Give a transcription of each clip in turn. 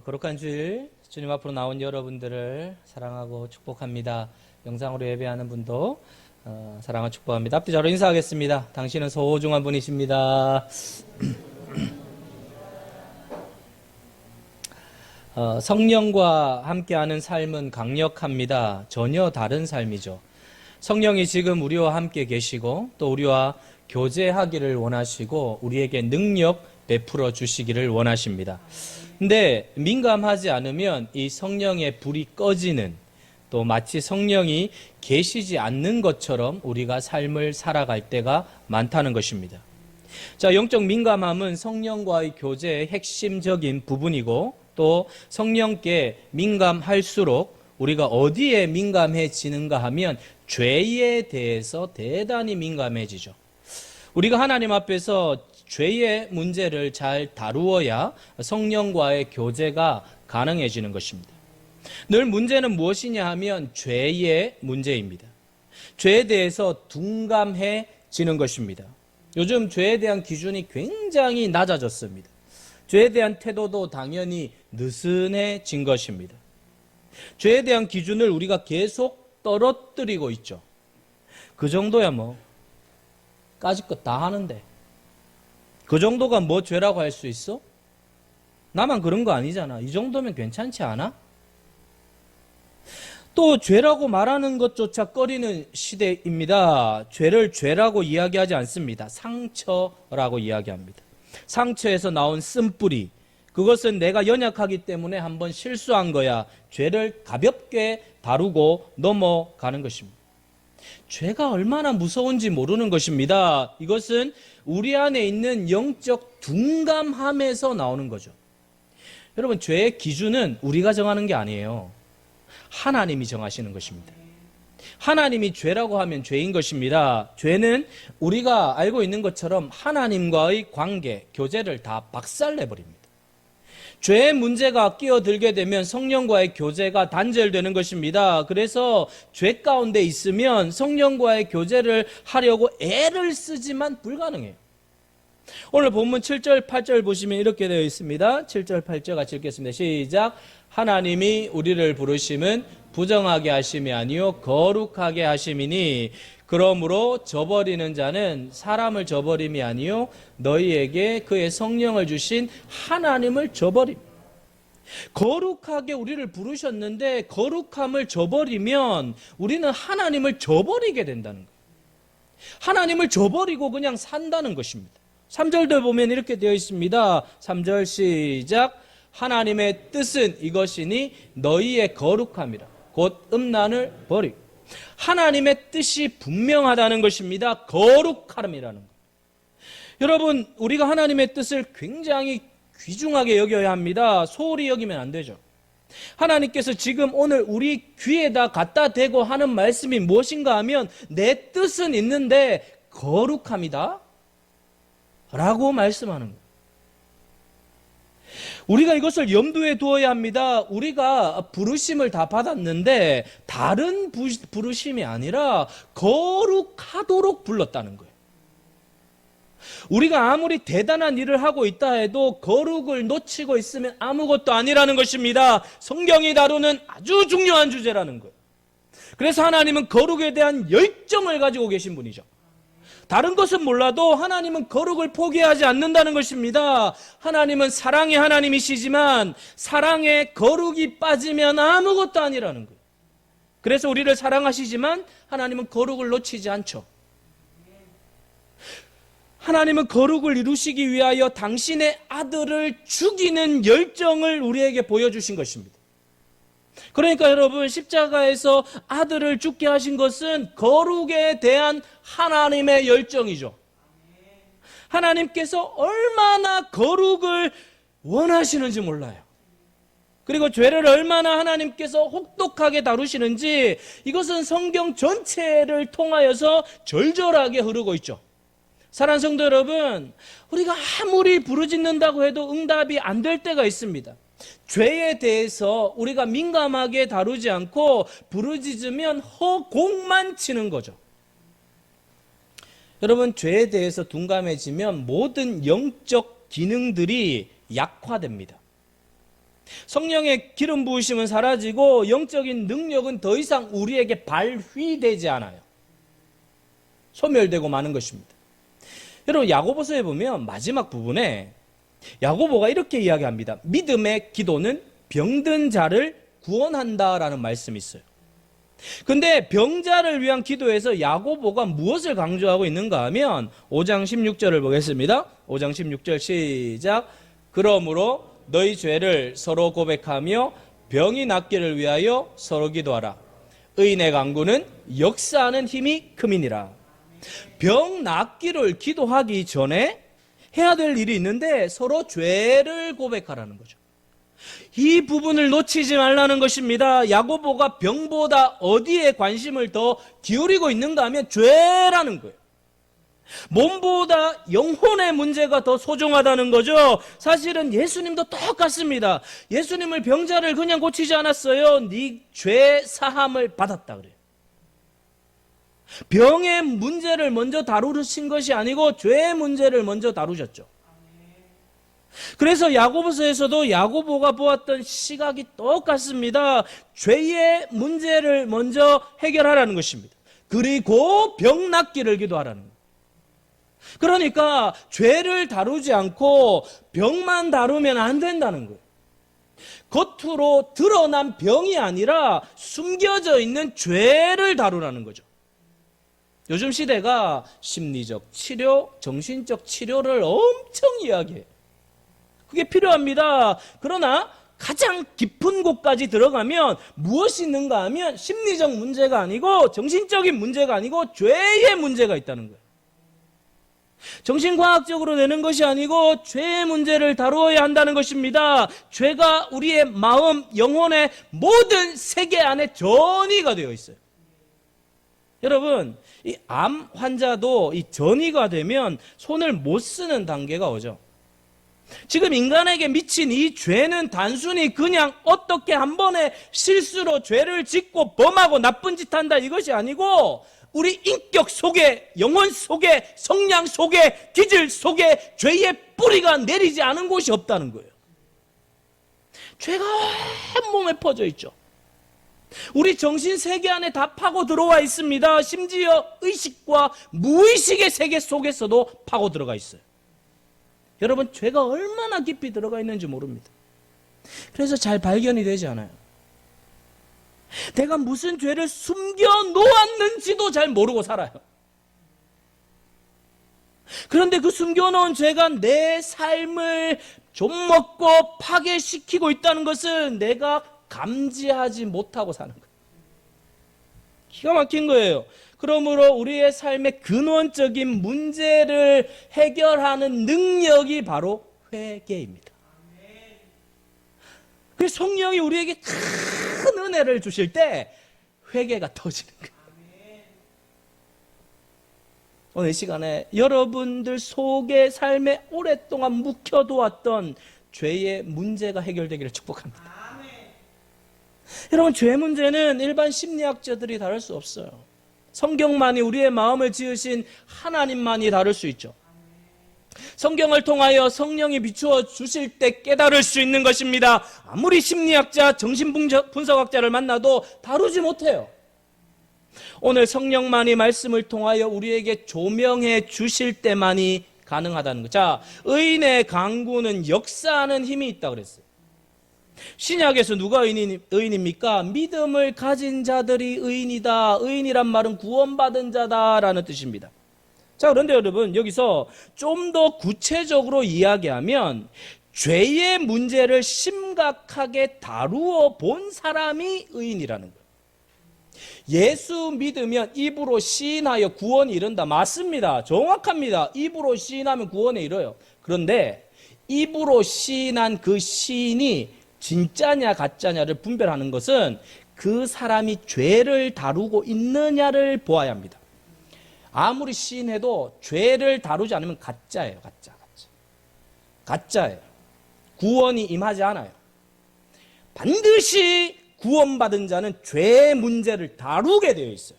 거룩한 주일 주님 앞으로 나온 여러분들을 사랑하고 축복합니다. 영상으로 예배하는 분도 사랑하고 축복합니다. 앞뒤 저로 인사하겠습니다. 당신은 소중한 분이십니다. 성령과 함께하는 삶은 강력합니다. 전혀 다른 삶이죠. 성령이 지금 우리와 함께 계시고 또 우리와 교제하기를 원하시고 우리에게 능력 베풀어 주시기를 원하십니다. 근데 민감하지 않으면 이 성령의 불이 꺼지는, 또 마치 성령이 계시지 않는 것처럼 우리가 삶을 살아갈 때가 많다는 것입니다. 자, 영적 민감함은 성령과의 교제의 핵심적인 부분이고 또 성령께 민감할수록 우리가 어디에 민감해지는가 하면 죄에 대해서 대단히 민감해지죠. 우리가 하나님 앞에서 죄의 문제를 잘 다루어야 성령과의 교제가 가능해지는 것입니다. 늘 문제는 무엇이냐 하면 죄의 문제입니다. 죄에 대해서 둔감해지는 것입니다. 요즘 죄에 대한 기준이 굉장히 낮아졌습니다. 죄에 대한 태도도 당연히 느슨해진 것입니다. 죄에 대한 기준을 우리가 계속 떨어뜨리고 있죠. 그 정도야 뭐 까짓 것 다 하는데 그 정도가 뭐 죄라고 할 수 있어? 나만 그런 거 아니잖아. 이 정도면 괜찮지 않아? 또 죄라고 말하는 것조차 꺼리는 시대입니다. 죄를 죄라고 이야기하지 않습니다. 상처라고 이야기합니다. 상처에서 나온 쓴뿌리, 그것은 내가 연약하기 때문에 한번 실수한 거야. 죄를 가볍게 다루고 넘어가는 것입니다. 죄가 얼마나 무서운지 모르는 것입니다. 이것은 우리 안에 있는 영적 둔감함에서 나오는 거죠. 여러분, 죄의 기준은 우리가 정하는 게 아니에요. 하나님이 정하시는 것입니다. 하나님이 죄라고 하면 죄인 것입니다. 죄는 우리가 알고 있는 것처럼 하나님과의 관계, 교제를 다 박살내버립니다. 죄의 문제가 끼어들게 되면 성령과의 교제가 단절되는 것입니다. 그래서 죄 가운데 있으면 성령과의 교제를 하려고 애를 쓰지만 불가능해요. 오늘 본문 7절, 8절 보시면 이렇게 되어 있습니다. 7절, 8절 같이 읽겠습니다. 시작. 하나님이 우리를 부르심은 부정하게 하심이 아니요 거룩하게 하심이니 그러므로 저버리는 자는 사람을 저버림이 아니요 너희에게 그의 성령을 주신 하나님을 저버림. 거룩하게 우리를 부르셨는데 거룩함을 저버리면 우리는 하나님을 저버리게 된다는 거예요. 하나님을 저버리고 그냥 산다는 것입니다. 3절도 보면 이렇게 되어 있습니다. 3절 시작. 하나님의 뜻은 이것이니 너희의 거룩함이라 곧 음란을 버리고. 하나님의 뜻이 분명하다는 것입니다. 거룩함이라는 것. 여러분, 우리가 하나님의 뜻을 굉장히 귀중하게 여겨야 합니다. 소홀히 여기면 안 되죠. 하나님께서 지금 오늘 우리 귀에다 갖다 대고 하는 말씀이 무엇인가 하면 내 뜻은 있는데 거룩함이다 라고 말씀하는 거예요. 우리가 이것을 염두에 두어야 합니다. 우리가 부르심을 다 받았는데 다른 부르심이 아니라 거룩하도록 불렀다는 거예요. 우리가 아무리 대단한 일을 하고 있다 해도 거룩을 놓치고 있으면 아무것도 아니라는 것입니다. 성경이 다루는 아주 중요한 주제라는 거예요. 그래서 하나님은 거룩에 대한 열정을 가지고 계신 분이죠. 다른 것은 몰라도 하나님은 거룩을 포기하지 않는다는 것입니다. 하나님은 사랑의 하나님이시지만 사랑에 거룩이 빠지면 아무것도 아니라는 거예요. 그래서 우리를 사랑하시지만 하나님은 거룩을 놓치지 않죠. 하나님은 거룩을 이루시기 위하여 당신의 아들을 죽이는 열정을 우리에게 보여주신 것입니다. 그러니까 여러분, 십자가에서 아들을 죽게 하신 것은 거룩에 대한 하나님의 열정이죠. 하나님께서 얼마나 거룩을 원하시는지 몰라요. 그리고 죄를 얼마나 하나님께서 혹독하게 다루시는지 이것은 성경 전체를 통하여서 절절하게 흐르고 있죠. 사랑하는 성도 여러분, 우리가 아무리 부르짖는다고 해도 응답이 안 될 때가 있습니다. 죄에 대해서 우리가 민감하게 다루지 않고 부르짖으면 허공만 치는 거죠. 여러분, 죄에 대해서 둔감해지면 모든 영적 기능들이 약화됩니다. 성령의 기름 부으심은 사라지고 영적인 능력은 더 이상 우리에게 발휘되지 않아요. 소멸되고 마는 것입니다. 여러분, 야고보서에 보면 마지막 부분에 야고보가 이렇게 이야기합니다. 믿음의 기도는 병든 자를 구원한다라는 말씀이 있어요. 근데 병자를 위한 기도에서 야고보가 무엇을 강조하고 있는가 하면 5장 16절을 보겠습니다. 5장 16절 시작. 그러므로 너희 죄를 서로 고백하며 병이 낫기를 위하여 서로 기도하라. 의인의 간구는 역사하는 힘이 큼이니라. 병 낫기를 기도하기 전에 해야 될 일이 있는데 서로 죄를 고백하라는 거죠. 이 부분을 놓치지 말라는 것입니다. 야고보가 병보다 어디에 관심을 더 기울이고 있는가 하면 죄라는 거예요. 몸보다 영혼의 문제가 더 소중하다는 거죠. 사실은 예수님도 똑같습니다. 예수님을 병자를 그냥 고치지 않았어요. 네 죄 사함을 받았다 그래요. 병의 문제를 먼저 다루신 것이 아니고 죄의 문제를 먼저 다루셨죠. 그래서 야고보서에서도 야고보가 보았던 시각이 똑같습니다. 죄의 문제를 먼저 해결하라는 것입니다. 그리고 병 낫기를 기도하라는 거예요. 그러니까 죄를 다루지 않고 병만 다루면 안 된다는 거예요. 겉으로 드러난 병이 아니라 숨겨져 있는 죄를 다루라는 거죠. 요즘 시대가 심리적 치료, 정신적 치료를 엄청 이야기해요. 그게 필요합니다. 그러나 가장 깊은 곳까지 들어가면 무엇이 있는가 하면 심리적 문제가 아니고 정신적인 문제가 아니고 죄의 문제가 있다는 거예요. 정신과학적으로 되는 것이 아니고 죄의 문제를 다루어야 한다는 것입니다. 죄가 우리의 마음, 영혼의 모든 세계 안에 전이가 되어 있어요. 여러분, 이 암 환자도 이 전이가 되면 손을 못 쓰는 단계가 오죠. 지금 인간에게 미친 이 죄는 단순히 그냥 어떻게 한 번의 실수로 죄를 짓고 범하고 나쁜 짓 한다 이것이 아니고 우리 인격 속에, 영혼 속에, 성량 속에, 기질 속에 죄의 뿌리가 내리지 않은 곳이 없다는 거예요. 죄가 온몸에 퍼져 있죠. 우리 정신 세계 안에 다 파고 들어와 있습니다. 심지어 의식과 무의식의 세계 속에서도 파고 들어가 있어요. 여러분, 죄가 얼마나 깊이 들어가 있는지 모릅니다. 그래서 잘 발견이 되지 않아요. 내가 무슨 죄를 숨겨 놓았는지도 잘 모르고 살아요. 그런데 그 숨겨놓은 죄가 내 삶을 좀먹고 파괴시키고 있다는 것은 내가 감지하지 못하고 사는 거예요. 기가 막힌 거예요. 그러므로 우리의 삶의 근원적인 문제를 해결하는 능력이 바로 회개입니다. 그래서 성령이 우리에게 큰 은혜를 주실 때 회개가 터지는 거예요. 오늘 이 시간에 여러분들 속의 삶에 오랫동안 묵혀두었던 죄의 문제가 해결되기를 축복합니다. 여러분, 죄 문제는 일반 심리학자들이 다룰 수 없어요. 성경만이 우리의 마음을 지으신 하나님만이 다룰 수 있죠. 성경을 통하여 성령이 비추어 주실 때 깨달을 수 있는 것입니다. 아무리 심리학자, 정신분석학자를 만나도 다루지 못해요. 오늘 성령만이 말씀을 통하여 우리에게 조명해 주실 때만이 가능하다는 것. 자, 의인의 간구는 역사하는 힘이 있다 그랬어요. 신약에서 누가 의인입니까? 믿음을 가진 자들이 의인이다. 의인이란 말은 구원받은 자다라는 뜻입니다. 자, 그런데 여러분, 여기서 좀 더 구체적으로 이야기하면 죄의 문제를 심각하게 다루어 본 사람이 의인이라는 거예요. 예수 믿으면 입으로 시인하여 구원이 이른다. 맞습니다. 정확합니다. 입으로 시인하면 구원에 이뤄요. 그런데 입으로 시인한 그 시인이 진짜냐 가짜냐를 분별하는 것은 그 사람이 죄를 다루고 있느냐를 보아야 합니다. 아무리 시인해도 죄를 다루지 않으면 가짜예요. 가짜예요. 구원이 임하지 않아요. 반드시 구원받은 자는 죄의 문제를 다루게 되어 있어요.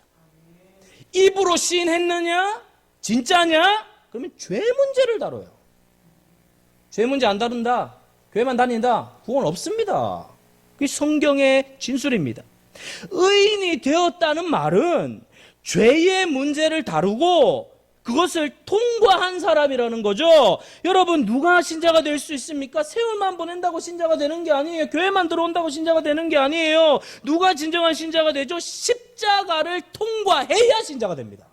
입으로 시인했느냐? 진짜냐? 그러면 죄 문제를 다뤄요. 죄 문제 안 다룬다? 교회만 다닌다? 구원 없습니다. 그게 성경의 진술입니다. 의인이 되었다는 말은 죄의 문제를 다루고 그것을 통과한 사람이라는 거죠. 여러분, 누가 신자가 될 수 있습니까? 세월만 보낸다고 신자가 되는 게 아니에요. 교회만 들어온다고 신자가 되는 게 아니에요. 누가 진정한 신자가 되죠? 십자가를 통과해야 신자가 됩니다.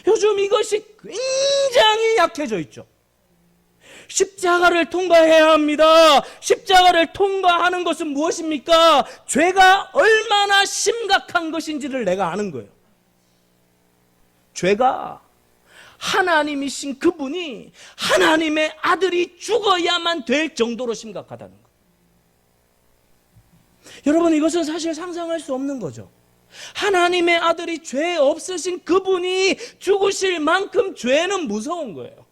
요즘 이것이 굉장히 약해져 있죠. 십자가를 통과해야 합니다. 십자가를 통과하는 것은 무엇입니까? 죄가 얼마나 심각한 것인지를 내가 아는 거예요. 죄가 하나님이신 그분이 하나님의 아들이 죽어야만 될 정도로 심각하다는 것. 여러분, 이것은 사실 상상할 수 없는 거죠. 하나님의 아들이 죄 없으신 그분이 죽으실 만큼 죄는 무서운 거예요.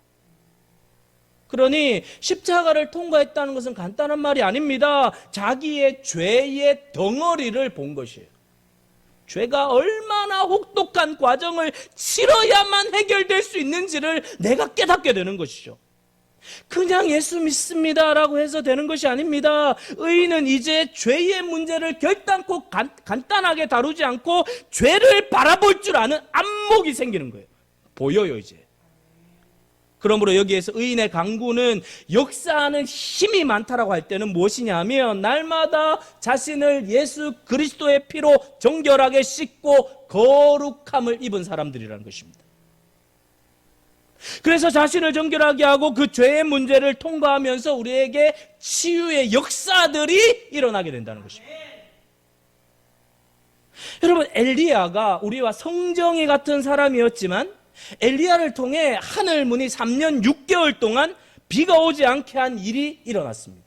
그러니 십자가를 통과했다는 것은 간단한 말이 아닙니다. 자기의 죄의 덩어리를 본 것이에요. 죄가 얼마나 혹독한 과정을 치러야만 해결될 수 있는지를 내가 깨닫게 되는 것이죠. 그냥 예수 믿습니다라고 해서 되는 것이 아닙니다. 의인은 이제 죄의 문제를 결단코 간단하게 다루지 않고 죄를 바라볼 줄 아는 안목이 생기는 거예요. 보여요, 이제. 그러므로 여기에서 의인의 강구는 역사하는 힘이 많다라고 할 때는 무엇이냐 하면 날마다 자신을 예수 그리스도의 피로 정결하게 씻고 거룩함을 입은 사람들이라는 것입니다. 그래서 자신을 정결하게 하고 그 죄의 문제를 통과하면서 우리에게 치유의 역사들이 일어나게 된다는 것입니다. 여러분, 엘리야가 우리와 성정이 같은 사람이었지만 엘리야를 통해 하늘 문이 3년 6개월 동안 비가 오지 않게 한 일이 일어났습니다.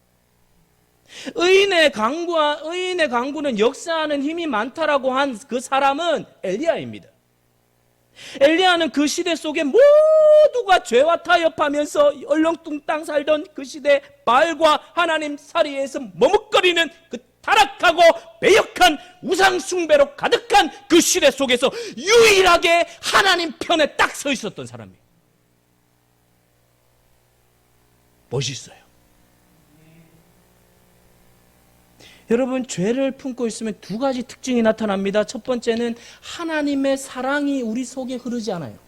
의인의 강구는 역사하는 힘이 많다라고 한 그 사람은 엘리야입니다. 엘리야는 그 시대 속에 모두가 죄와 타협하면서 얼렁뚱땅 살던 그 시대 바알과 하나님 사이에서 머뭇거리는 그 타락하고 배역한 우상 숭배로 가득한 그 시대 속에서 유일하게 하나님 편에 딱 서 있었던 사람이에요. 멋있어요. 여러분, 죄를 품고 있으면 두 가지 특징이 나타납니다. 첫 번째는 하나님의 사랑이 우리 속에 흐르지 않아요.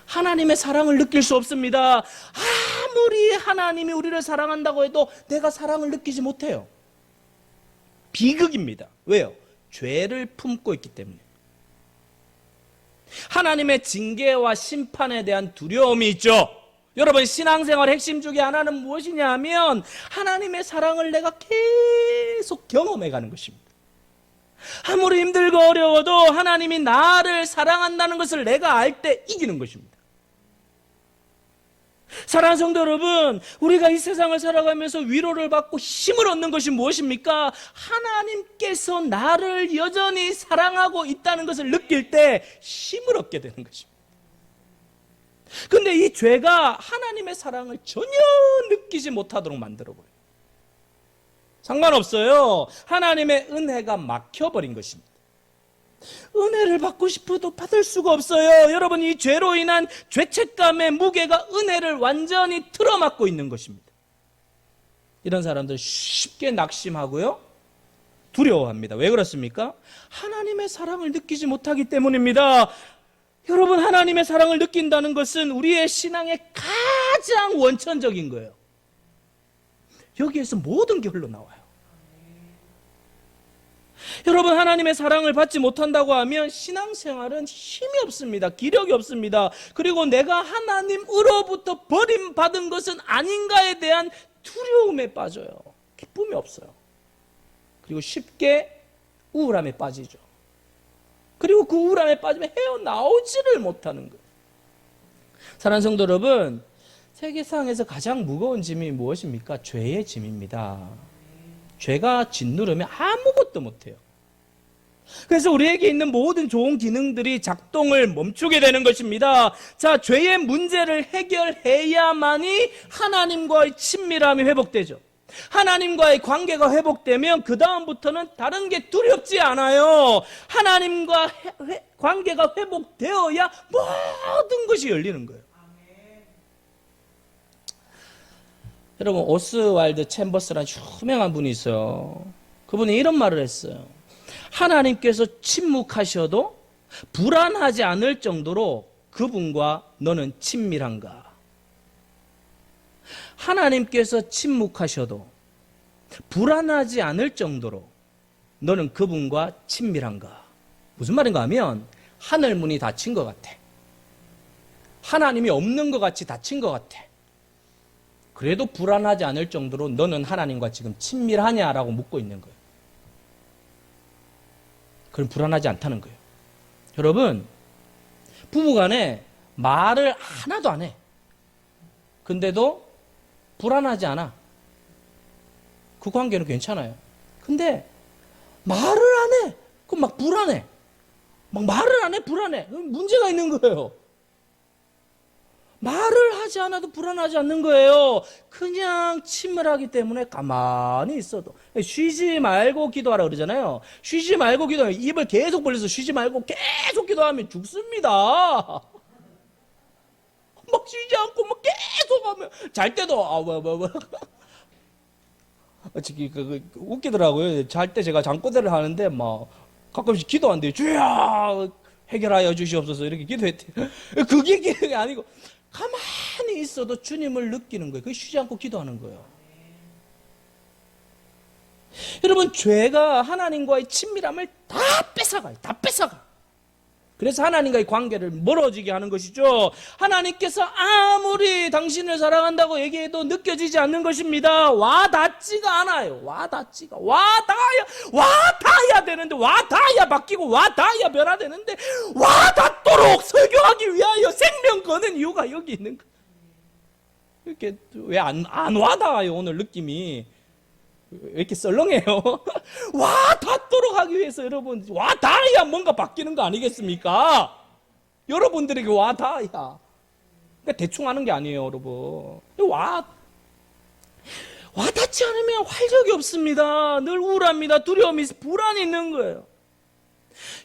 하나님의 사랑을 느낄 수 없습니다. 아무리 하나님이 우리를 사랑한다고 해도 내가 사랑을 느끼지 못해요. 비극입니다. 왜요? 죄를 품고 있기 때문에. 하나님의 징계와 심판에 대한 두려움이 있죠. 여러분, 신앙생활 핵심 중에 하나는 무엇이냐 하면 하나님의 사랑을 내가 계속 경험해가는 것입니다. 아무리 힘들고 어려워도 하나님이 나를 사랑한다는 것을 내가 알 때 이기는 것입니다. 사랑하는 성도 여러분, 우리가 이 세상을 살아가면서 위로를 받고 힘을 얻는 것이 무엇입니까? 하나님께서 나를 여전히 사랑하고 있다는 것을 느낄 때 힘을 얻게 되는 것입니다. 근데 이 죄가 하나님의 사랑을 전혀 느끼지 못하도록 만들어버려요. 상관없어요. 하나님의 은혜가 막혀버린 것입니다. 은혜를 받고 싶어도 받을 수가 없어요. 여러분, 이 죄로 인한 죄책감의 무게가 은혜를 완전히 틀어막고 있는 것입니다. 이런 사람들 쉽게 낙심하고요, 두려워합니다. 왜 그렇습니까? 하나님의 사랑을 느끼지 못하기 때문입니다. 여러분, 하나님의 사랑을 느낀다는 것은 우리의 신앙의 가장 원천적인 거예요. 여기에서 모든 게 흘러나와요. 여러분, 하나님의 사랑을 받지 못한다고 하면 신앙생활은 힘이 없습니다. 기력이 없습니다. 그리고 내가 하나님으로부터 버림받은 것은 아닌가에 대한 두려움에 빠져요. 기쁨이 없어요. 그리고 쉽게 우울함에 빠지죠. 그리고 그 우울함에 빠지면 헤어나오지를 못하는 거예요. 사랑하는 성도 여러분, 세계상에서 가장 무거운 짐이 무엇입니까? 죄의 짐입니다. 죄가 짓누르면 아무것도 못해요. 그래서 우리에게 있는 모든 좋은 기능들이 작동을 멈추게 되는 것입니다. 자, 죄의 문제를 해결해야만이 하나님과의 친밀함이 회복되죠. 하나님과의 관계가 회복되면 그 다음부터는 다른 게 두렵지 않아요. 하나님과 관계가 회복되어야 모든 것이 열리는 거예요. 여러분, 오스왈드 챔버스라는 유명한 분이 있어요. 그분이 이런 말을 했어요. 하나님께서 침묵하셔도 불안하지 않을 정도로 그분과 너는 친밀한가? 하나님께서 침묵하셔도 불안하지 않을 정도로 너는 그분과 친밀한가? 무슨 말인가 하면 하늘 문이 닫힌 것 같아. 하나님이 없는 것 같이 닫힌 것 같아. 그래도 불안하지 않을 정도로 너는 하나님과 지금 친밀하냐라고 묻고 있는 거예요. 그럼 불안하지 않다는 거예요. 여러분, 부부간에 말을 하나도 안 해. 근데도 불안하지 않아. 그 관계는 괜찮아요. 근데 말을 안 해. 그럼 막 불안해. 막 말을 안 해, 불안해. 문제가 있는 거예요. 말을 하지 않아도 불안하지 않는 거예요. 그냥 침을하기 때문에 가만히 있어도. 쉬지 말고 기도하라 그러잖아요. 쉬지 말고 기도하면 입을 계속 벌려서 쉬지 말고 계속 기도하면 죽습니다. 막 쉬지 않고 막 계속 하면 잘 때도 웃기더라고요. 잘 때 제가 잠꼬대를 하는데 막 가끔씩 기도한대요. 주여 해결하여 주시옵소서 이렇게 기도했대요. 그게 기도가 아니고 가만히 있어도 주님을 느끼는 거예요. 그게 쉬지 않고 기도하는 거예요. 여러분, 죄가 하나님과의 친밀함을 다 뺏어가요. 다 뺏어가. 그래서 하나님과의 관계를 멀어지게 하는 것이죠. 하나님께서 아무리 당신을 사랑한다고 얘기해도 느껴지지 않는 것입니다. 와닿지가 않아요. 와닿지가. 와닿아야 되는데, 와닿아야 바뀌고, 와닿아야 변화되는데, 와닿도록 설교하기 위하여 생명 거는 이유가 여기 있는 거예요. 이렇게 왜 안 와닿아요, 오늘 느낌이. 왜 이렇게 썰렁해요? 와닿도록 하기 위해서 여러분, 와닿아야 뭔가 바뀌는 거 아니겠습니까? 여러분들에게 와닿아야. 그러니까 대충 하는 게 아니에요, 여러분. 와닿지 않으면 활력이 없습니다. 늘 우울합니다. 두려움이, 불안이 있는 거예요.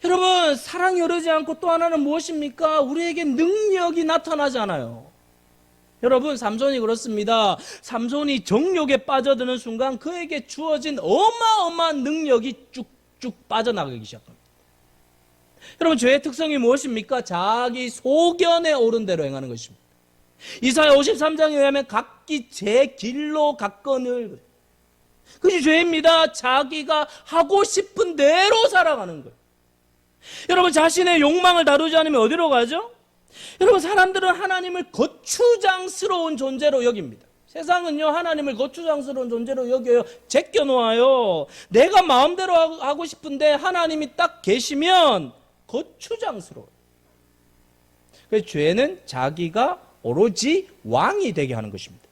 여러분, 사랑이 흐르지 않고 또 하나는 무엇입니까? 우리에게 능력이 나타나지 않아요. 여러분, 삼손이 그렇습니다. 삼손이 정욕에 빠져드는 순간 그에게 주어진 어마어마한 능력이 쭉쭉 빠져나가기 시작합니다. 여러분, 죄의 특성이 무엇입니까? 자기 소견에 오른 대로 행하는 것입니다. 이사야 53장에 의하면 각기 제 길로 갔거늘. 그것이 죄입니다. 자기가 하고 싶은 대로 살아가는 거예요. 여러분, 자신의 욕망을 다루지 않으면 어디로 가죠? 여러분, 사람들은 하나님을 거추장스러운 존재로 여깁니다. 세상은요, 하나님을 거추장스러운 존재로 여겨요. 제껴놓아요. 내가 마음대로 하고 싶은데 하나님이 딱 계시면 거추장스러워요. 그래서 죄는 자기가 오로지 왕이 되게 하는 것입니다.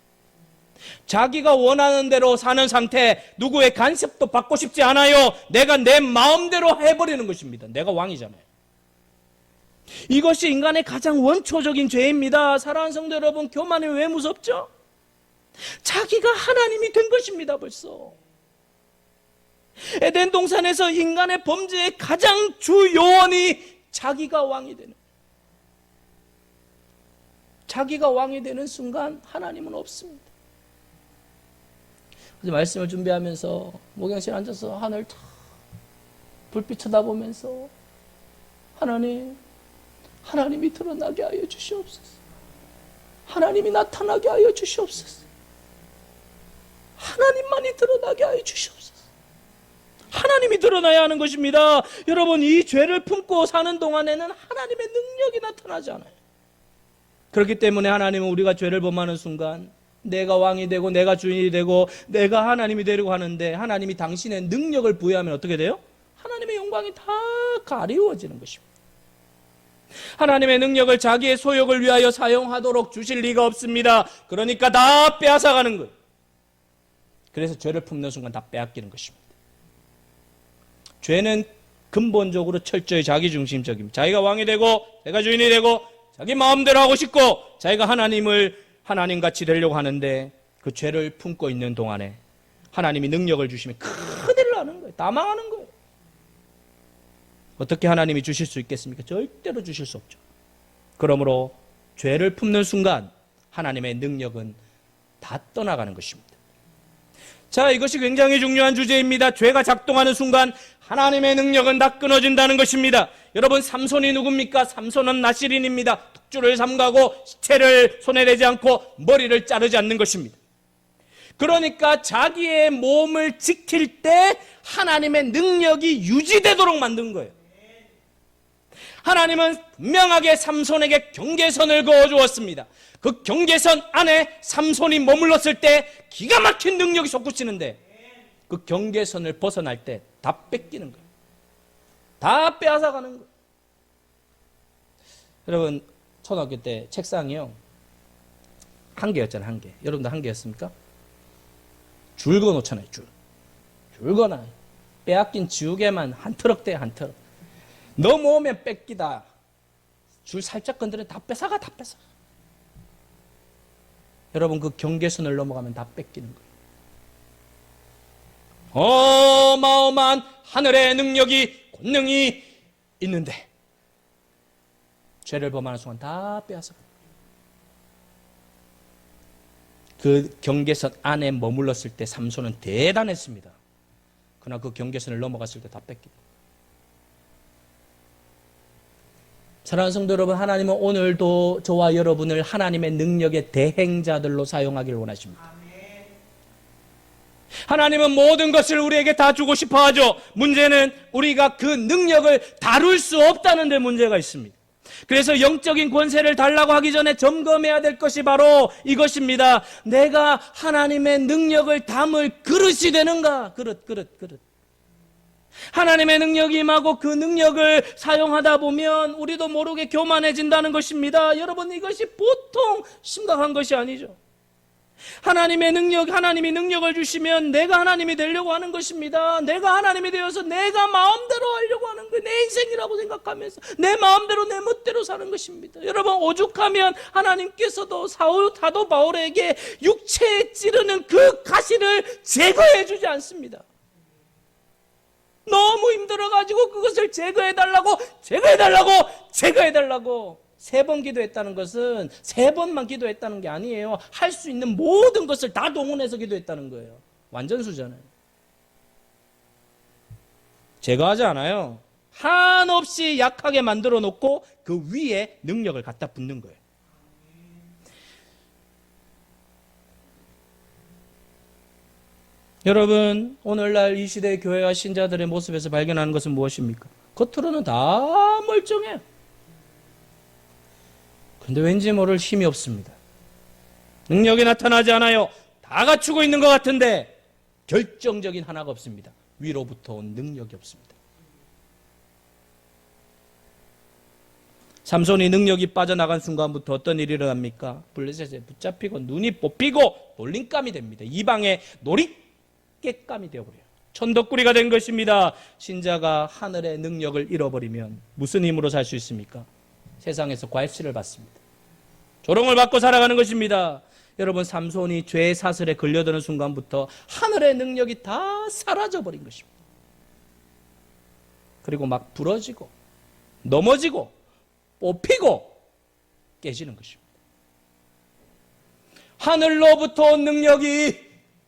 자기가 원하는 대로 사는 상태, 누구의 간섭도 받고 싶지 않아요. 내가 내 마음대로 해버리는 것입니다. 내가 왕이잖아요. 이것이 인간의 가장 원초적인 죄입니다. 사랑하는 성도 여러분, 교만이 왜 무섭죠? 자기가 하나님이 된 것입니다. 벌써 에덴 동산에서 인간의 범죄의 가장 주 요원이 자기가 왕이 되는, 자기가 왕이 되는 순간 하나님은 없습니다. 그래서 말씀을 준비하면서 목양실 앉아서 하늘 탁 불빛 쳐다보면서 하나님이 드러나게 하여 주시옵소서. 하나님이 나타나게 하여 주시옵소서. 하나님만이 드러나게 하여 주시옵소서. 하나님이 드러나야 하는 것입니다. 여러분, 이 죄를 품고 사는 동안에는 하나님의 능력이 나타나지 않아요. 그렇기 때문에 하나님은 우리가 죄를 범하는 순간 내가 왕이 되고 내가 주인이 되고 내가 하나님이 되려고 하는데 하나님이 당신의 능력을 부여하면 어떻게 돼요? 하나님의 영광이 다 가리워지는 것입니다. 하나님의 능력을 자기의 소욕을 위하여 사용하도록 주실 리가 없습니다. 그러니까 다 빼앗아가는 거예요. 그래서 죄를 품는 순간 다 빼앗기는 것입니다. 죄는 근본적으로 철저히 자기중심적입니다. 자기가 왕이 되고 자기가 주인이 되고 자기 마음대로 하고 싶고 자기가 하나님같이 되려고 하는데 그 죄를 품고 있는 동안에 하나님이 능력을 주시면 큰일 나는 거예요. 다 망하는 거예요. 어떻게 하나님이 주실 수 있겠습니까? 절대로 주실 수 없죠. 그러므로 죄를 품는 순간 하나님의 능력은 다 떠나가는 것입니다. 자, 이것이 굉장히 중요한 주제입니다. 죄가 작동하는 순간 하나님의 능력은 다 끊어진다는 것입니다. 여러분, 삼손이 누굽니까? 삼손은 나실인입니다. 툭줄을 삼가고 시체를 손에 대지 않고 머리를 자르지 않는 것입니다. 그러니까 자기의 몸을 지킬 때 하나님의 능력이 유지되도록 만든 거예요. 하나님은 분명하게 삼손에게 경계선을 그어주었습니다. 그 경계선 안에 삼손이 머물렀을 때 기가 막힌 능력이 솟구치는데 그 경계선을 벗어날 때 다 뺏기는 거예요. 다 빼앗아가는 거예요. 여러분, 초등학교 때 책상이요, 한 개였잖아요. 한 개. 여러분도 한 개였습니까? 줄 그어 놓잖아요. 줄 그어놔요. 빼앗긴 지우개만 한 트럭 돼, 한 트럭. 넘어오면 뺏기다. 줄 살짝 건드려 다 뺏어가. 여러분, 그 경계선을 넘어가면 다 뺏기는 거예요. 어마어마한 하늘의 능력이, 권능이 있는데 죄를 범하는 순간 다 빼앗아. 그 경계선 안에 머물렀을 때 삼손은 대단했습니다. 그러나 그 경계선을 넘어갔을 때 다 뺏기고. 사랑하는 성도 여러분, 하나님은 오늘도 저와 여러분을 하나님의 능력의 대행자들로 사용하기를 원하십니다. 하나님은 모든 것을 우리에게 다 주고 싶어 하죠. 문제는 우리가 그 능력을 다룰 수 없다는 데 문제가 있습니다. 그래서 영적인 권세를 달라고 하기 전에 점검해야 될 것이 바로 이것입니다. 내가 하나님의 능력을 담을 그릇이 되는가? 그릇. 하나님의 능력이 임하고 그 능력을 사용하다 보면 우리도 모르게 교만해진다는 것입니다. 여러분, 이것이 보통 심각한 것이 아니죠. 하나님의 능력, 하나님이 능력을 주시면 내가 하나님이 되려고 하는 것입니다. 내가 하나님이 되어서 내가 마음대로 하려고 하는 거예요. 내 인생이라고 생각하면서 내 마음대로 내 멋대로 사는 것입니다. 여러분, 오죽하면 하나님께서도 사도 바울에게 육체에 찌르는 그 가시를 제거해 주지 않습니다. 너무 힘들어가지고 그것을 제거해달라고 3번 기도했다는 것은 3번만 기도했다는 게 아니에요. 할 수 있는 모든 것을 다 동원해서 기도했다는 거예요. 완전수잖아요. 제거하지 않아요. 한없이 약하게 만들어 놓고 그 위에 능력을 갖다 붓는 거예요. 여러분, 오늘날 이 시대의 교회와 신자들의 모습에서 발견하는 것은 무엇입니까? 겉으로는 다 멀쩡해요. 그런데 왠지 모를 힘이 없습니다. 능력이 나타나지 않아요. 다 갖추고 있는 것 같은데 결정적인 하나가 없습니다. 위로부터 온 능력이 없습니다. 삼손이 능력이 빠져나간 순간부터 어떤 일이 일어납니까? 블레셋에 붙잡히고 눈이 뽑히고 놀림감이 됩니다. 이방의 놀잇개감이 되어버려요. 천덕꾸리가 된 것입니다. 신자가 하늘의 능력을 잃어버리면 무슨 힘으로 살 수 있습니까? 세상에서 괄시를 받습니다. 조롱을 받고 살아가는 것입니다. 여러분, 삼손이 죄의 사슬에 걸려드는 순간부터 하늘의 능력이 다 사라져버린 것입니다. 그리고 막 부러지고 넘어지고 뽑히고 깨지는 것입니다. 하늘로부터 온 능력이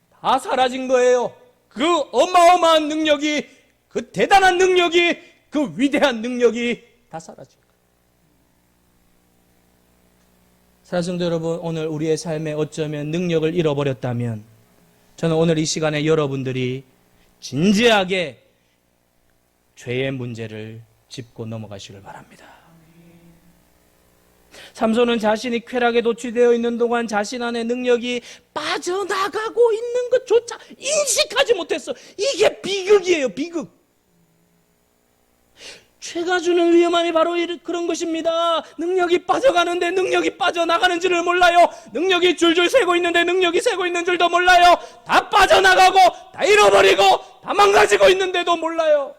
다 사라진 거예요. 그 어마어마한 능력이, 그 대단한 능력이, 그 위대한 능력이 다 사라진 거예요. 사랑하는 성도 여러분, 오늘 우리의 삶에 어쩌면 능력을 잃어버렸다면 저는 오늘 이 시간에 여러분들이 진지하게 죄의 문제를 짚고 넘어가시길 바랍니다. 삼손은 자신이 쾌락에 노출되어 있는 동안 자신 안에 능력이 빠져나가고 있는 것조차 인식하지 못했어. 이게 비극이에요, 비극. 죄가 주는 위험함이 바로 그런 것입니다. 능력이 빠져가는데 능력이 빠져나가는 줄을 몰라요. 능력이 줄줄 새고 있는데 능력이 새고 있는 줄도 몰라요. 다 빠져나가고 다 잃어버리고 다 망가지고 있는데도 몰라요.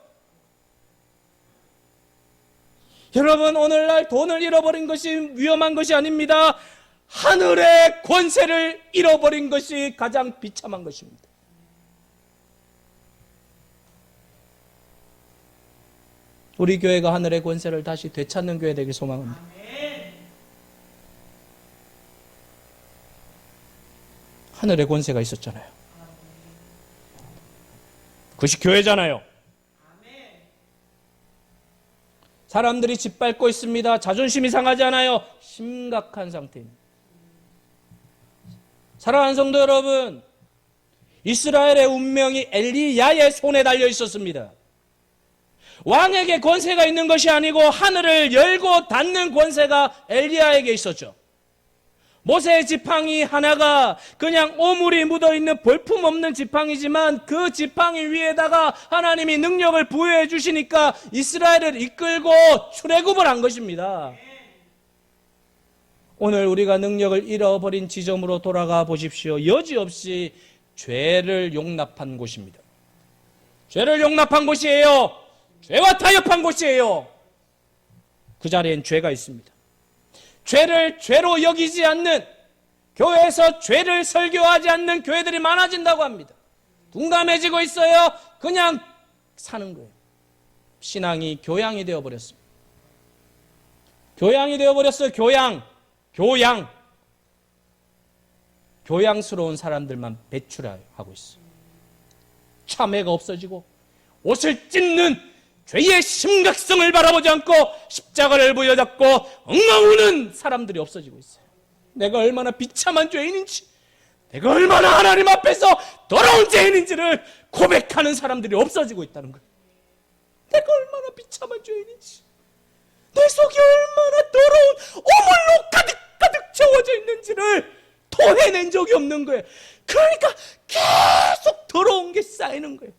여러분, 오늘날 돈을 잃어버린 것이 위험한 것이 아닙니다. 하늘의 권세를 잃어버린 것이 가장 비참한 것입니다. 우리 교회가 하늘의 권세를 다시 되찾는 교회 되길 소망합니다. 하늘의 권세가 있었잖아요. 그것이 교회잖아요. 사람들이 짓밟고 있습니다. 자존심이 상하지 않아요. 심각한 상태입니다. 사랑하는 성도 여러분, 이스라엘의 운명이 엘리야의 손에 달려 있었습니다. 왕에게 권세가 있는 것이 아니고 하늘을 열고 닫는 권세가 엘리야에게 있었죠. 모세의 지팡이 하나가 그냥 오물이 묻어있는 볼품없는 지팡이지만 그 지팡이 위에다가 하나님이 능력을 부여해 주시니까 이스라엘을 이끌고 출애굽을 한 것입니다. 오늘 우리가 능력을 잃어버린 지점으로 돌아가 보십시오. 여지없이 죄를 용납한 곳입니다. 죄를 용납한 곳이에요. 죄와 타협한 곳이에요. 그 자리엔 죄가 있습니다. 죄를 죄로 여기지 않는, 교회에서 죄를 설교하지 않는 교회들이 많아진다고 합니다. 둔감해지고 있어요. 그냥 사는 거예요. 신앙이 교양이 되어버렸습니다. 교양이 되어버렸어요. 교양스러운 사람들만 배출하고 있어요. 참회가 없어지고 옷을 찢는 죄의 심각성을 바라보지 않고 십자가를 부여잡고 엉엉 우는 사람들이 없어지고 있어요. 내가 얼마나 비참한 죄인인지, 내가 얼마나 하나님 앞에서 더러운 죄인인지를 고백하는 사람들이 없어지고 있다는 거예요. 내가 얼마나 비참한 죄인인지, 내 속이 얼마나 더러운 오물로 가득 채워져 있는지를 토해낸 적이 없는 거예요. 그러니까 계속 더러운 게 쌓이는 거예요.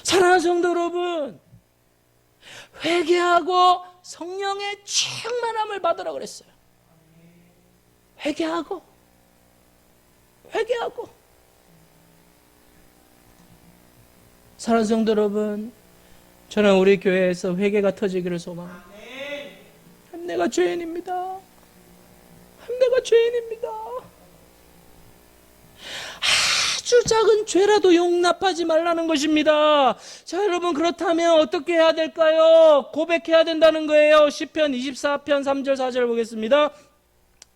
사랑하는 성도 여러분, 회개하고 성령의 충만함을 받으라 그랬어요. 회개하고 사랑하는 성도 여러분, 저는 우리 교회에서 회개가 터지기를 소망합니다. 내가 죄인입니다. 아주 작은 죄라도 용납하지 말라는 것입니다. 자, 여러분, 그렇다면 어떻게 해야 될까요? 고백해야 된다는 거예요. 시편 24편 3절 4절 보겠습니다.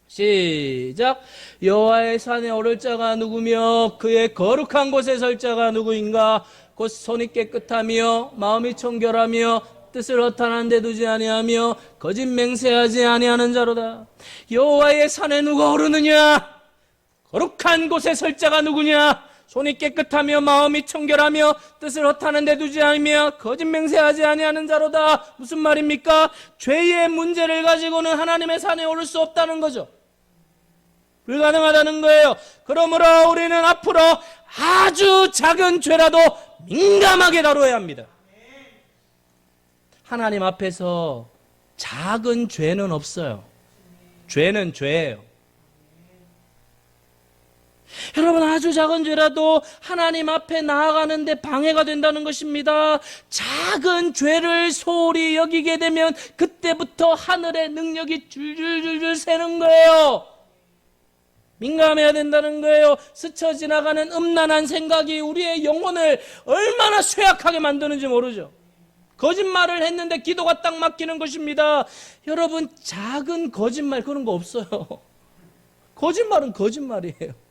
시작. 여호와의 산에 오를 자가 누구며 그의 거룩한 곳에 설 자가 누구인가? 곧 손이 깨끗하며 마음이 청결하며 뜻을 허탄한 데 두지 아니하며 거짓 맹세하지 아니하는 자로다. 여호와의 산에 누가 오르느냐? 거룩한 곳에 설 자가 누구냐? 손이 깨끗하며 마음이 청결하며 뜻을 허탄한 데 두지 않으며 거짓 맹세하지 아니하는 자로다. 무슨 말입니까? 죄의 문제를 가지고는 하나님의 산에 오를 수 없다는 거죠. 불가능하다는 거예요. 그러므로 우리는 앞으로 아주 작은 죄라도 민감하게 다뤄야 합니다. 하나님 앞에서 작은 죄는 없어요. 죄는 죄예요. 여러분, 아주 작은 죄라도 하나님 앞에 나아가는데 방해가 된다는 것입니다. 작은 죄를 소홀히 여기게 되면 그때부터 하늘의 능력이 줄줄줄줄 새는 거예요. 민감해야 된다는 거예요. 스쳐 지나가는 음란한 생각이 우리의 영혼을 얼마나 쇠약하게 만드는지 모르죠. 거짓말을 했는데 기도가 딱 막히는 것입니다. 여러분, 작은 거짓말 그런 거 없어요. 거짓말은 거짓말이에요.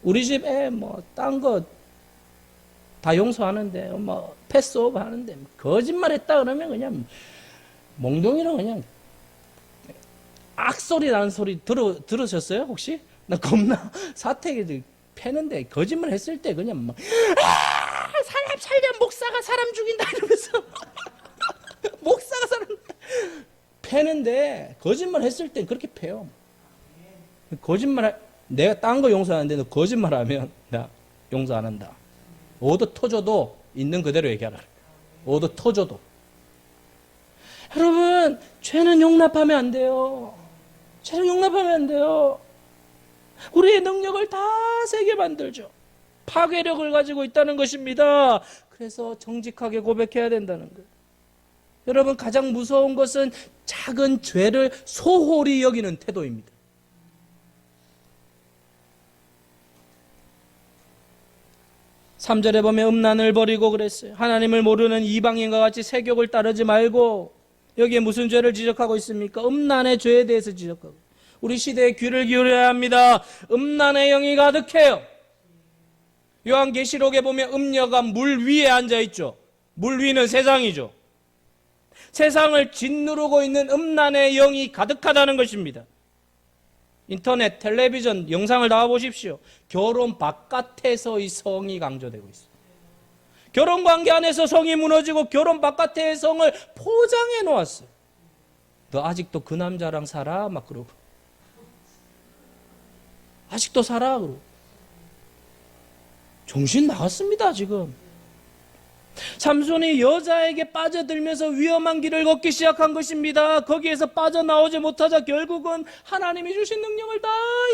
우리 집 애 뭐 딴 거 다 용서하는데 뭐 패스오브 하는데 거짓말 했다 그러면 그냥 몽둥이로 그냥 악소리 나는 소리 들으셨어요 혹시? 나 겁나 사택에 패는데 거짓말 했을 때 그냥 막 사람 살면 목사가 사람 죽인다 이러면서 목사가 사람 패는데 거짓말 했을 때 그렇게 패요. 내가 딴 거 용서하는데 너 거짓말하면 나 용서 안 한다. 오도 터져도 있는 그대로 얘기하라. 오도 터져도. 여러분, 죄는 용납하면 안 돼요. 죄는 용납하면 안 돼요. 우리의 능력을 다 세게 만들죠. 파괴력을 가지고 있다는 것입니다. 그래서 정직하게 고백해야 된다는 거예요. 여러분, 가장 무서운 것은 작은 죄를 소홀히 여기는 태도입니다. 3절에 보면 음란을 버리고 그랬어요. 하나님을 모르는 이방인과 같이 세욕을 따르지 말고, 여기에 무슨 죄를 지적하고 있습니까? 음란의 죄에 대해서 지적하고. 우리 시대에 귀를 기울여야 합니다. 음란의 영이 가득해요. 요한계시록에 보면 음녀가 물 위에 앉아있죠. 물 위는 세상이죠. 세상을 짓누르고 있는 음란의 영이 가득하다는 것입니다. 인터넷, 텔레비전, 영상을 나와보십시오. 결혼 바깥에서의 성이 강조되고 있어요. 결혼관계 안에서 성이 무너지고 결혼 바깥의 성을 포장해 놓았어요. 너 아직도 그 남자랑 살아? 막 그러고. 아직도 살아? 그러고. 정신 나갔습니다, 지금. 삼손이 여자에게 빠져들면서 위험한 길을 걷기 시작한 것입니다. 거기에서 빠져나오지 못하자 결국은 하나님이 주신 능력을 다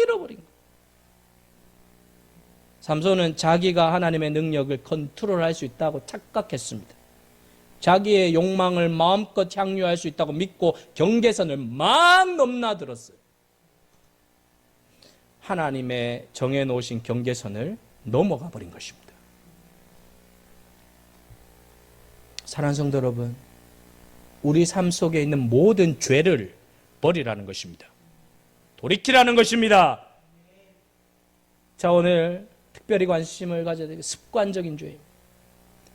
잃어버린 거예요. 삼손은 자기가 하나님의 능력을 컨트롤할 수 있다고 착각했습니다. 자기의 욕망을 마음껏 향유할 수 있다고 믿고 경계선을 막 넘나들었어요. 하나님의 정해놓으신 경계선을 넘어가 버린 것입니다. 사랑하는 성도 여러분, 우리 삶 속에 있는 모든 죄를 버리라는 것입니다. 돌이키라는 것입니다. 자, 오늘 특별히 관심을 가져야 되는 습관적인 죄입니다.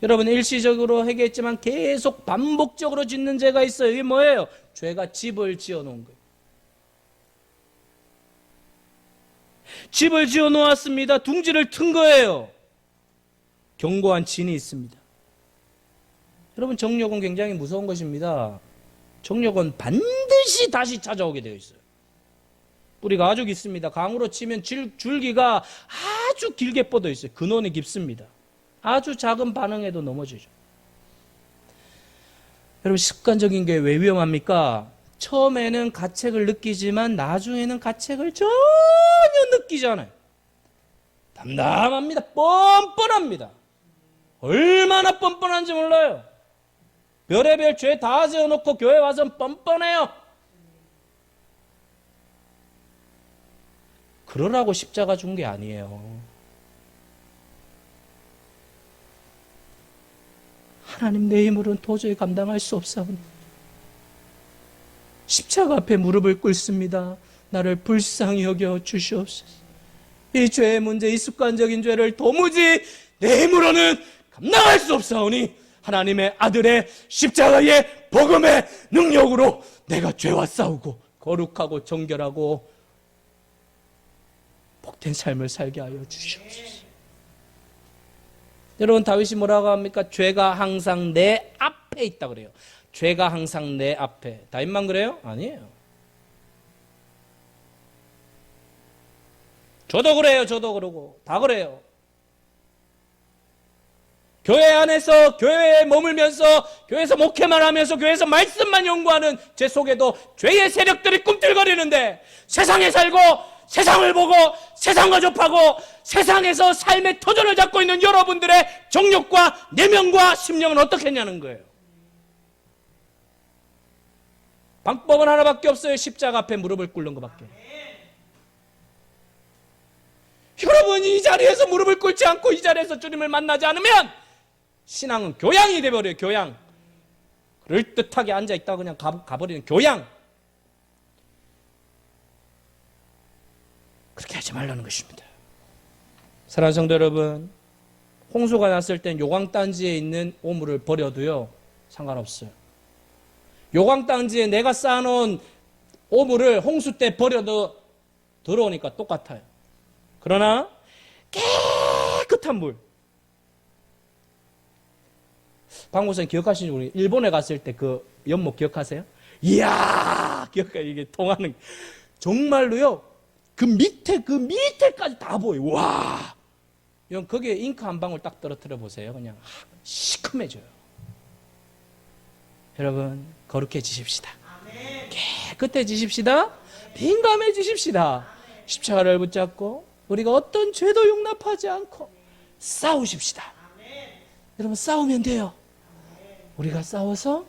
여러분, 일시적으로 회개했지만 계속 반복적으로 짓는 죄가 있어요. 이게 뭐예요? 죄가 집을 지어놓은 거예요. 집을 지어놓았습니다. 둥지를 튼 거예요. 견고한 진이 있습니다. 여러분, 정욕은 굉장히 무서운 것입니다. 정욕은 반드시 다시 찾아오게 되어 있어요. 뿌리가 아주 깊습니다. 강으로 치면 줄기가 아주 길게 뻗어 있어요. 근원이 깊습니다. 아주 작은 반응에도 넘어지죠. 여러분, 습관적인 게 왜 위험합니까? 처음에는 가책을 느끼지만 나중에는 가책을 전혀 느끼지 않아요. 담담합니다. 뻔뻔합니다. 얼마나 뻔뻔한지 몰라요. 별의별 죄 다 세워놓고 교회 와서 뻔뻔해요. 그러라고 십자가 준 게 아니에요. 하나님, 내 힘으로는 도저히 감당할 수 없사오니 십자가 앞에 무릎을 꿇습니다. 나를 불쌍히 여겨 주시옵소서. 이 죄의 문제, 이 습관적인 죄를 도무지 내 힘으로는 감당할 수 없사오니 하나님의 아들의 십자가의 복음의 능력으로 내가 죄와 싸우고 거룩하고 정결하고 복된 삶을 살게 하여 주시옵소서. 여러분, 다윗이 뭐라고 합니까? 죄가 항상 내 앞에 있다 그래요. 죄가 항상 내 앞에. 다윗만 그래요? 아니에요. 저도 그래요. 저도 그러고 다 그래요. 교회 안에서 교회에 머물면서 교회에서 목회만 하면서 교회에서 말씀만 연구하는 제 속에도 죄의 세력들이 꿈틀거리는데, 세상에 살고 세상을 보고 세상과 접하고 세상에서 삶의 터전을 잡고 있는 여러분들의 정욕과 내면과 심령은 어떻게 했냐는 거예요. 방법은 하나밖에 없어요. 십자가 앞에 무릎을 꿇는 것밖에. 여러분, 이 자리에서 무릎을 꿇지 않고 이 자리에서 주님을 만나지 않으면 신앙은 교양이 돼버려요. 교양. 그럴듯하게 앉아있다가 그냥 가버리는 교양. 그렇게 하지 말라는 것입니다. 사랑하는 성도 여러분, 홍수가 났을 땐 요강단지에 있는 오물을 버려도요 상관없어요. 요강단지에 내가 쌓아놓은 오물을 홍수 때 버려도 들어오니까 똑같아요. 그러나 깨끗한 물, 박목사님 기억하시는지 모르겠어요. 일본에 갔을 때 그 연못 기억하세요? 이야, 기억해요. 이게 통하는, 정말로요, 그 밑에까지 다 보여요. 와, 거기에 잉크 한 방울 딱 떨어뜨려 보세요. 그냥 시커매져요. 여러분, 거룩해지십시다. 깨끗해지십시다. 민감해지십시다. 십자가를 붙잡고 우리가 어떤 죄도 용납하지 않고 싸우십시다. 여러분, 싸우면 돼요. 우리가 싸워서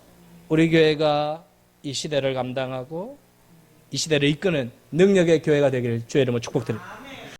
우리 교회가 이 시대를 감당하고 이 시대를 이끄는 능력의 교회가 되기를 주의 이름으로 축복드립니다.